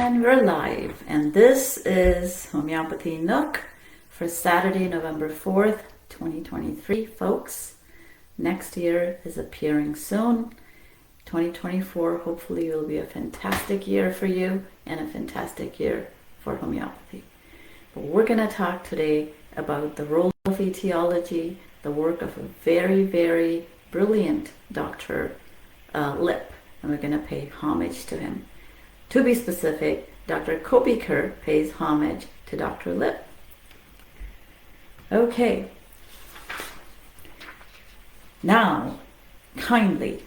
And we're live, and this is Homeopathy Nook for Saturday, November 4th, 2023, folks. Next year is appearing soon. 2024 hopefully will be a fantastic year for you and a fantastic year for homeopathy. But we're going to talk today about the role of etiology, the work of a very, very brilliant Dr. Lip, and we're going to pay homage to him. To be specific, Dr. Kopiker pays homage to Dr. Lip. Okay. Now, kindly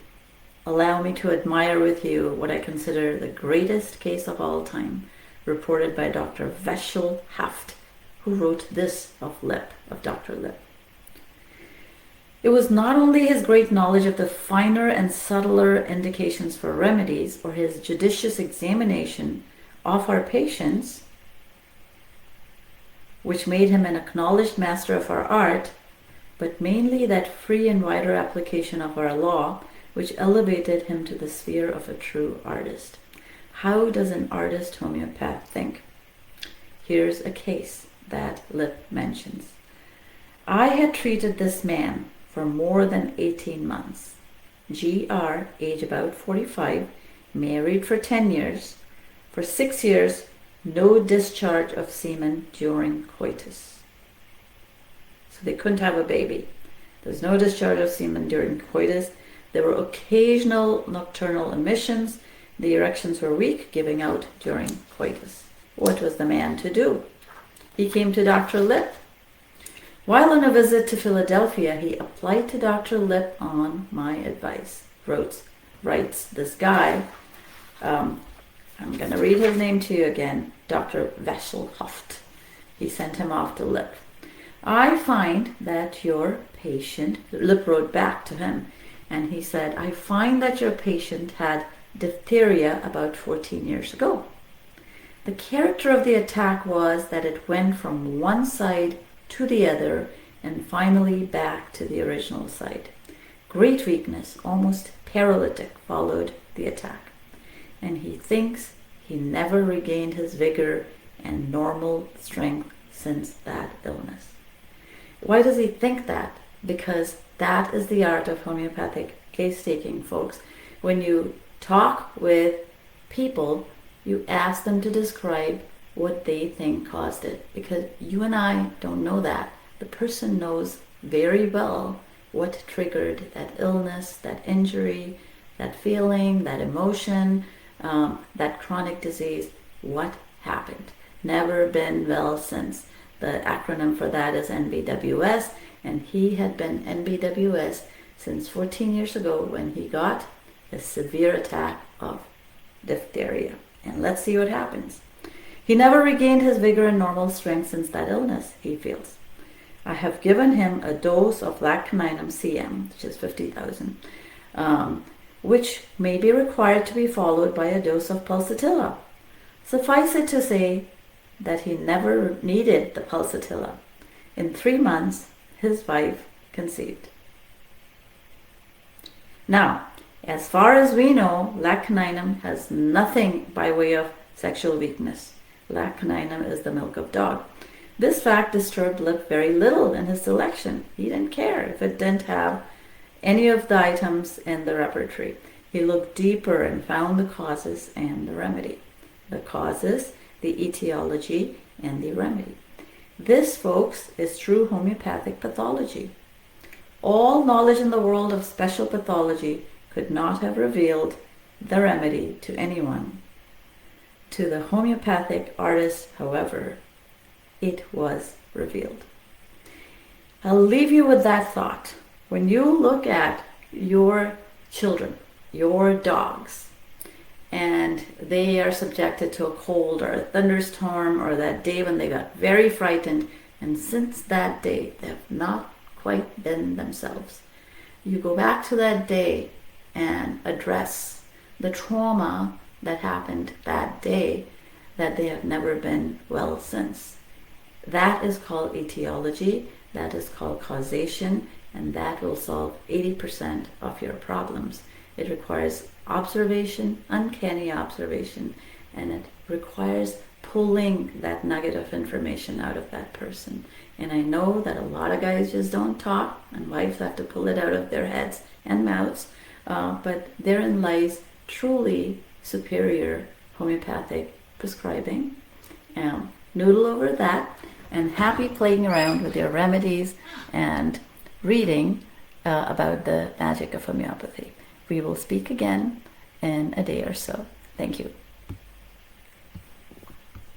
allow me to admire with you what I consider the greatest case of all time, reported by Dr. Veshel Haft, who wrote this of Dr. Lip. It was not only his great knowledge of the finer and subtler indications for remedies, or his judicious examination of our patients, which made him an acknowledged master of our art, but mainly that free and wider application of our law, which elevated him to the sphere of a true artist. How does an artist homeopath think? Here's a case that Lip mentions. I had treated this man for more than 18 months. GR, age about 45, married for 10 years. For 6 years, no discharge of semen during coitus. So they couldn't have a baby. There was no discharge of semen during coitus. There were occasional nocturnal emissions. The erections were weak, giving out during coitus. What was the man to do? He came to Dr. Lip. While on a visit to Philadelphia, he applied to Dr. Lip on my advice. Writes this guy, I'm going to read his name to you again, Dr. Veshel Haft. He sent him off to Lip. I find that your patient, Lip wrote back to him, and he said, I find that your patient had diphtheria about 14 years ago. The character of the attack was that it went from one side to the other, and finally back to the original site. Great weakness, almost paralytic, followed the attack. And he thinks he never regained his vigor and normal strength since that illness. Why does he think that? Because that is the art of homeopathic case-taking, folks. When you talk with people, you ask them to describe what they think caused it, because you and I don't know that. The person knows very well what triggered that illness, that injury, that feeling, that emotion, that chronic disease. What happened? Never been well since. The acronym for that is NBWS, and he had been NBWS since 14 years ago when he got a severe attack of diphtheria. And let's see what happens. He never regained his vigor and normal strength since that illness, he feels. I have given him a dose of lactaninum CM, which is 50,000, which may be required to be followed by a dose of pulsatilla. Suffice it to say that he never needed the pulsatilla. In 3 months, his wife conceived. Now, as far as we know, lactaninum has nothing by way of sexual weakness. Lactaninum is the milk of dog. This fact disturbed Lip very little in his selection. He didn't care if it didn't have any of the items in the repertory. He looked deeper and found the causes and the remedy. The causes, the etiology, and the remedy. This, folks, is true homeopathic pathology. All knowledge in the world of special pathology could not have revealed the remedy to anyone. To the homeopathic artist, however, it was revealed. I'll leave you with that thought. When you look at your children, your dogs, and they are subjected to a cold or a thunderstorm, or that day when they got very frightened, and since that day they have not quite been themselves, you go back to that day and address the trauma that happened that day, that they have never been well since. That is called etiology, that is called causation, and that will solve 80% of your problems. It requires observation, uncanny observation, and it requires pulling that nugget of information out of that person. And I know that a lot of guys just don't talk, and wives have to pull it out of their heads and mouths, but therein lies truly superior homeopathic prescribing. Noodle over that, and happy playing around with your remedies and reading about the magic of homeopathy. We will speak again in a day or so. Thank you.